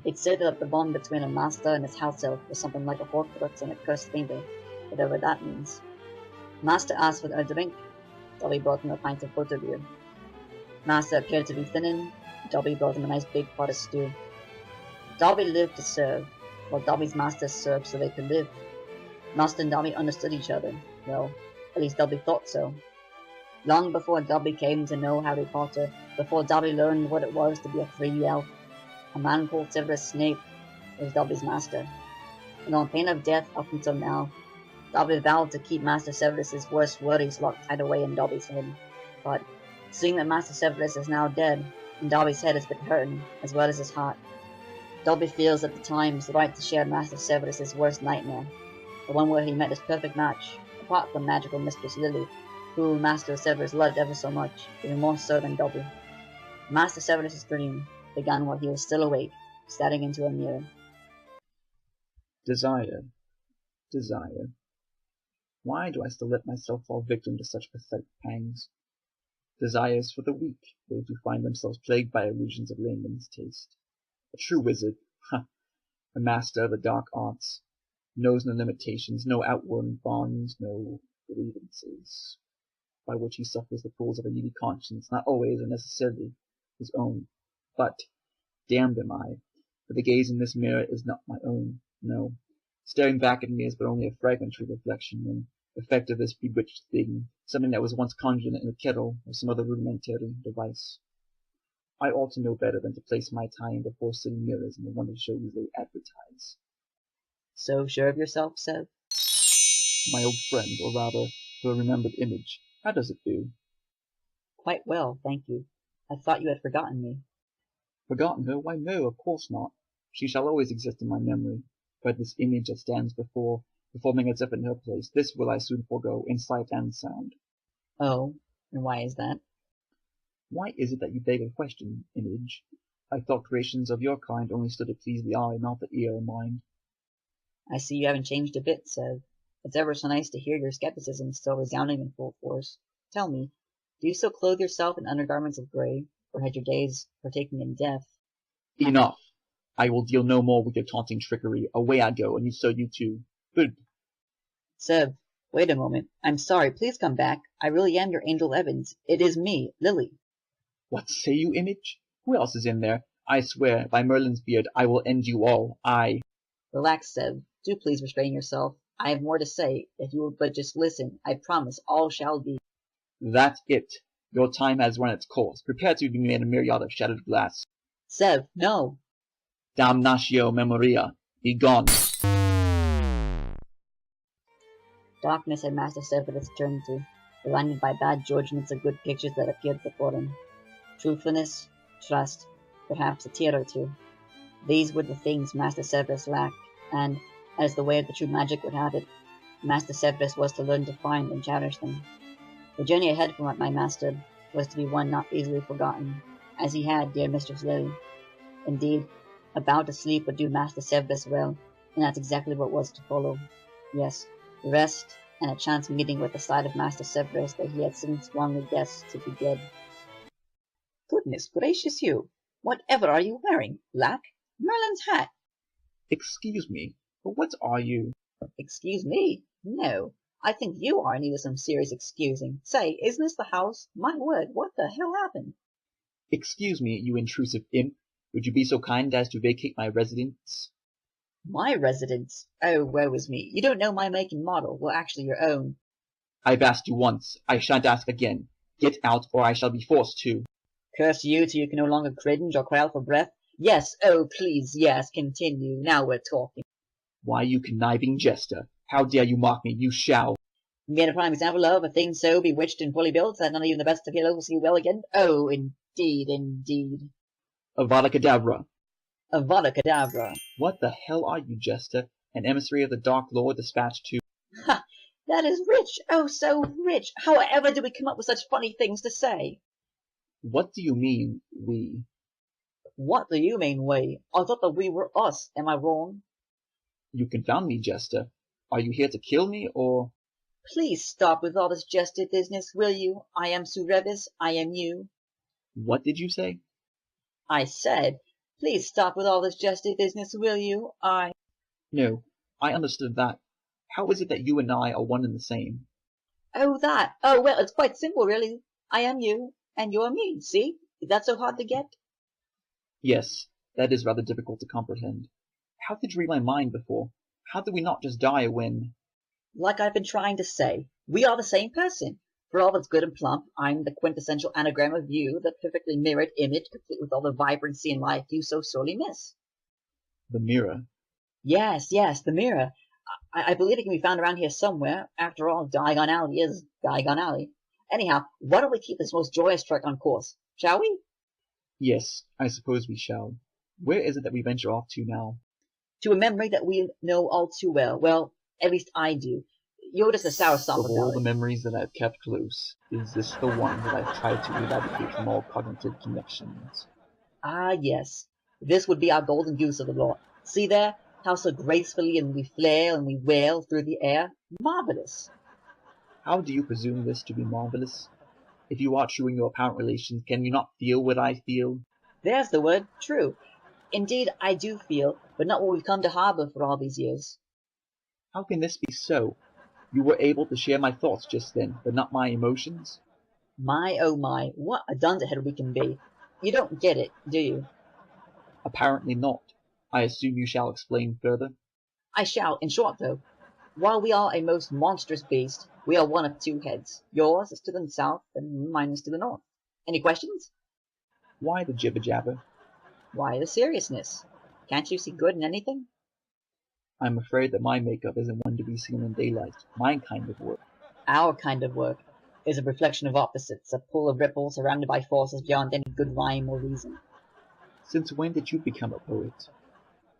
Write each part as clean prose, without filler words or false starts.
It's said that the bond between a master and his house elf was something like a Horcrux and a cursed finger, whatever that means. Master asked for a drink. Dobby brought him a pint of butterbeer. Master appeared to be thinning. Dobby brought him a nice big pot of stew. Dobby lived to serve, while Dobby's master served so they could live. Master and Dobby understood each other. Well, at least Dobby thought so. Long before Dobby came to know Harry Potter, before Dobby learned what it was to be a free elf, a man called Severus Snape was Dobby's master. And on pain of death up until now, Dobby vowed to keep Master Severus's worst worries locked tight away in Dobby's head. But seeing that Master Severus is now dead, and Dobby's head has been hurting, as well as his heart, Dobby feels that the time is right to share Master Severus's worst nightmare, the one where he met his perfect match, apart from magical Mistress Lily, who Master Severus loved ever so much, even more so than Dobby. Master Severus's dream began while he was still awake, staring into a mirror. Desire. Desire. Why do I still let myself fall victim to such pathetic pangs? Desire is for the weak, those who find themselves plagued by illusions of layman's taste. A true wizard, a master of the dark arts, knows no limitations, no outworn bonds, no grievances, by which he suffers the pulls of a needy conscience, not always or necessarily his own. But, damned am I, for the gaze in this mirror is not my own, no. Staring back at me is but only a fragmentary reflection, an effect of this bewitched thing, something that was once conjured in a kettle or some other rudimentary device. I ought to know better than to place my time before silly mirrors in the wonder shows they advertise. So sure of yourself, Sev? My old friend, or rather, the remembered image. How does it do? Quite well, thank you. I thought you had forgotten me. Forgotten her? Why no, of course not. She shall always exist in my memory. But this image that stands before, performing itself in her place, this will I soon forego, in sight and sound. Oh, and why is that? Why is it that you beg a question, image? I thought creations of your kind only stood to please the eye, not the ear or mind. I see you haven't changed a bit, Sev. It's ever so nice to hear your skepticism still resounding in full force. Tell me, do you still clothe yourself in undergarments of grey, or had your days partaken in death? Enough! I will deal no more with your taunting trickery. Away I go, and so you too. Good. Sev, wait a moment. I'm sorry, please come back. I really am your Angel Evans. It is me, Lily. What say you, image? Who else is in there? I swear, by Merlin's beard, I will end you all. Relax, Sev. Do please restrain yourself. I have more to say. If you will but just listen, I promise all shall be. That's it. Your time has run its course. Prepare to be made a myriad of shattered glass. Sev, no! Damnatio memoria. Be gone. Darkness had Master Severus turned to, blinded by bad judgments of good pictures that appeared before him. Truthfulness, trust, perhaps a tear or two. These were the things Master Severus lacked, and, as the way of the true magic would have it, Master Severus was to learn to find and cherish them. The journey ahead for my master was to be one not easily forgotten, as he had dear Mistress Lily. Indeed, a bout of sleep would do Master Severus well, and that's exactly what was to follow. Yes, rest, and a chance meeting with the side of Master Severus that he had since wrongly guessed to be dead. Goodness gracious you! Whatever are you wearing? Black? Merlin's hat! Excuse me, but what are you? Excuse me? No. I think you are in need of some serious excusing. Say, isn't this the house? My word, what the hell happened? Excuse me, you intrusive imp. Would you be so kind as to vacate my residence? My residence? Oh, woe is me. You don't know my make and model. Well, actually your own. I've asked you once. I shan't ask again. Get out, or I shall be forced to. Curse you till you can no longer cringe or cry out for breath? Yes, oh please, yes, continue. Now we're talking. Why, you conniving jester. How dare you mock me? You shall. Being a prime example of a thing so bewitched and fully built that not even the best of heroes will see well again? Oh, indeed, indeed. Avada Kedavra. Avada Kedavra. What the hell are you, jester? An emissary of the Dark Lord dispatched to... Ha! That is rich! Oh, so rich! However do we come up with such funny things to say? What do you mean, we? What do you mean, we? I thought that we were us. Am I wrong? You confound me, jester. Are you here to kill me, or... Please stop with all this jester business, will you? I am Severus, I am you. What did you say? I said, Please stop with all this jesty business, will you? No, I understood that. How is it that you and I are one and the same? Oh, that. Oh, well, it's quite simple, really. I am you, and you're me, see? Is that so hard to get? Yes, that is rather difficult to comprehend. How did you read my mind before? How did we not just die when... Like I've been trying to say, we are the same person. For all that's good and plump, I'm the quintessential anagram of you, the perfectly mirrored image, complete with all the vibrancy and life you so sorely miss. The mirror. Yes, the mirror. I believe it can be found around here somewhere. After all, Diagon Alley is Diagon Alley. Anyhow, why don't we keep this most joyous trek on course? Shall we? Yes, I suppose we shall. Where is it that we venture off to now? To a memory that we know all too well. Well, at least I do. You're just a sour sop Of of all knowledge. the memories that I've kept close, is this the one that I've tried to eradicate from all cognitive connections? Ah, yes. This would be our golden goose of the lot. See there, how so gracefully and we flail and we wail through the air. Marvelous. How do you presume this to be marvelous? If you are true in your apparent relations, can you not feel what I feel? There's the word, true. Indeed, I do feel, but not what we've come to harbor for all these years. How can this be so? You were able to share my thoughts just then, but not my emotions? My, oh my, what a dunderhead we can be. You don't get it, do you? Apparently not. I assume you shall explain further. I shall, in short, though. While we are a most monstrous beast, we are one of two heads. Yours is to the south, and mine is to the north. Any questions? Why the jibber-jabber? Why the seriousness? Can't you see good in anything? I'm afraid that my makeup isn't one to be seen in daylight. My kind of work. Our kind of work is a reflection of opposites, a pool of ripples surrounded by forces beyond any good rhyme or reason. Since when did you become a poet?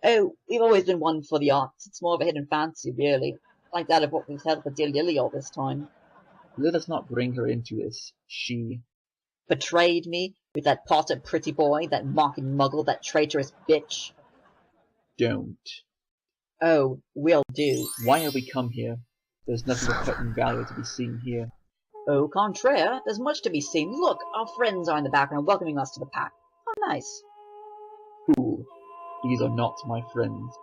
Oh, we've always been one for the arts. It's more of a hidden fancy, really, like that of what we've held for dear Lily all this time. Let us not bring her into this. She Betrayed me with that Potter pretty boy, that mocking muggle, that traitorous bitch. don't. Oh, will do. Why have we come here? There's nothing of threatening value to be seen here. Au contraire, there's much to be seen. Look, our friends are in the background welcoming us to the pack. How nice. Fool. These are not my friends.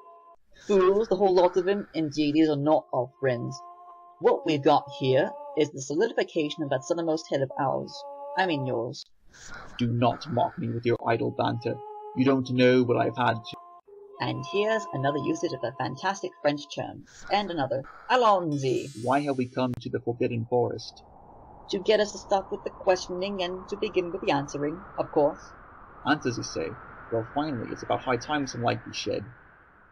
Fools, the whole lot of them. Indeed, these are not our friends. What we've got here is the solidification of that southernmost head of ours. I mean yours. Do not mock me with your idle banter. You don't know what I've had to. And here's another usage of that fantastic French term. And another. Allons-y. Why have we come to the Forbidden Forest? To get us to stop with the questioning and to begin with the answering, of course. Answers, you say? Well, finally, it's about high time some light be shed.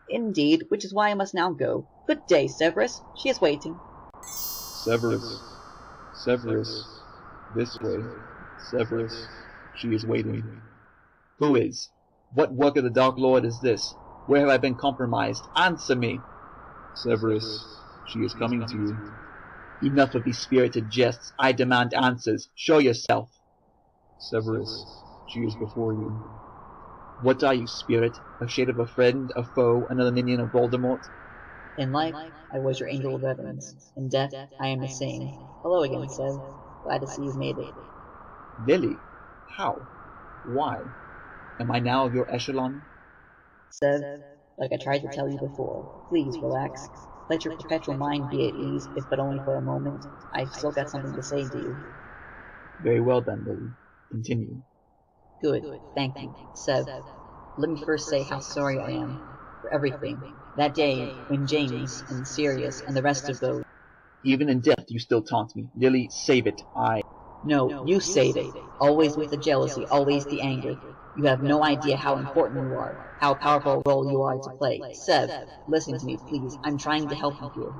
Indeed, which is why I must now go. Good day, Severus. She is waiting. Severus. Severus. This way. Severus. She is waiting. Who is? What work of the Dark Lord is this? Where have I been compromised? Answer me! Severus. She is coming to you. Enough of these spirited jests. I demand answers. Show yourself. Severus. She is before you. What are you, spirit? A shade of a friend, a foe, another minion of Voldemort? In life, I was your angel of evidence. In death, I am the same. Hello again, Sev. Glad to see you've made it. Lily? How? Why? Am I now your echelon? Sev, like I tried to tell you before, please relax. Let your perpetual mind be at ease, if but only for a moment. I've still got something to say to you. Very well then, Lily. Continue. Good, thank you. Sev, let me first say how sorry I am for everything. That day when James and Sirius and the rest of those... Even in death you still taunt me. Lily, save it. No, you save it. Always with the jealousy, always the anger. You have no idea how important you are, how powerful a role you are to play. Sev, listen to me, please. I'm trying to help you here.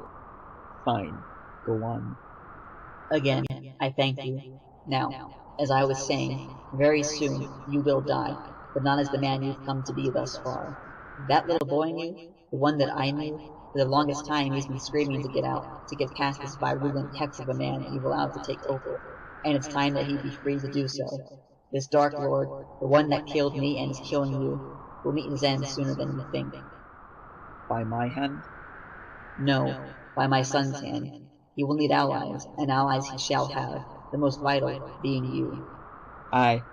Fine. Go on. Again, I thank you. Now, as I was saying, very soon you will die, but not as the man you've come to be thus far. That little boy in you, the one that I knew, for the longest time he's been screaming to get out, to get past this virulent hex of a man that you've allowed to take over, and it's time that he be free to do so. This Dark Lord, the one that killed me and is killing you, will meet his end sooner than you think. By my hand? No, by my son's hand. He will need allies, and allies he shall have, the most vital being you. I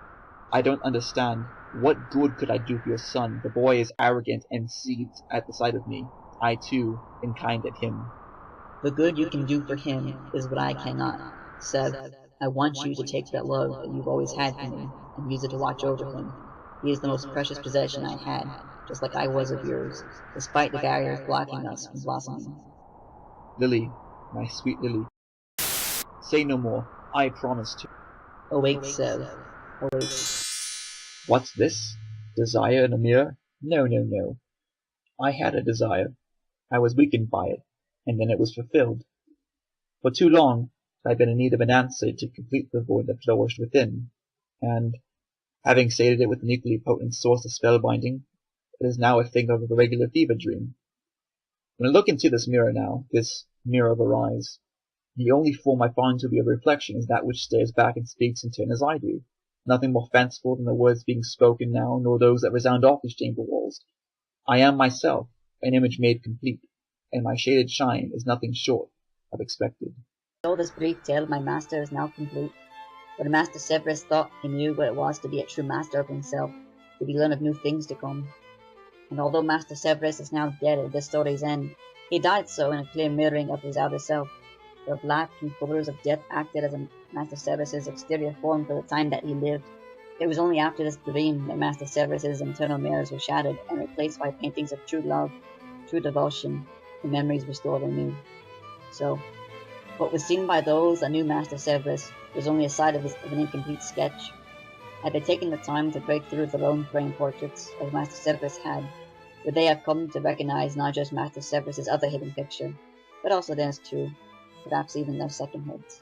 don't understand. What good could I do for your son? The boy is arrogant and seethes at the sight of me. I too am kind at him. The good you can do for him is what I cannot. Sev, I want you to take that love that you've always had for me and use it to watch over him. He is the most precious possession I had, just like I was of yours, despite the barriers blocking us from blossoming. Lily, my sweet Lily, say no more. I promise to. Awake, Sev. Awake. What's this? Desire in a mirror? No, no, no. I had a desire. I was weakened by it, and then it was fulfilled. For too long, I've been in need of an answer to complete the void that flourished within, and, having sated it with an equally potent source of spellbinding, it is now a thing of a regular fever dream. When I look into this mirror now, this mirror of her eyes, the only form I find to be a reflection is that which stares back and speaks in turn as I do. Nothing more fanciful than the words being spoken now, nor those that resound off these chamber walls. I am myself, an image made complete, and my shaded shine is nothing short of expected. Though this brief tale of my master is now complete, but Master Severus thought he knew what it was to be a true master of himself, to be learned of new things to come. And although Master Severus is now dead at this story's end, he died so in a clear mirroring of his outer self. The black and colours of death acted as a Master Severus's exterior form for the time that he lived. It was only after this dream that Master Severus's internal mirrors were shattered and replaced by paintings of true love, true devotion, and memories restored anew. So, what was seen by those that knew Master Severus was only a side of an incomplete sketch. Had they taken the time to break through their own framed portraits, as Master Severus had, would they have come to recognize not just Master Severus's other hidden picture, but also theirs too, perhaps even their second heads.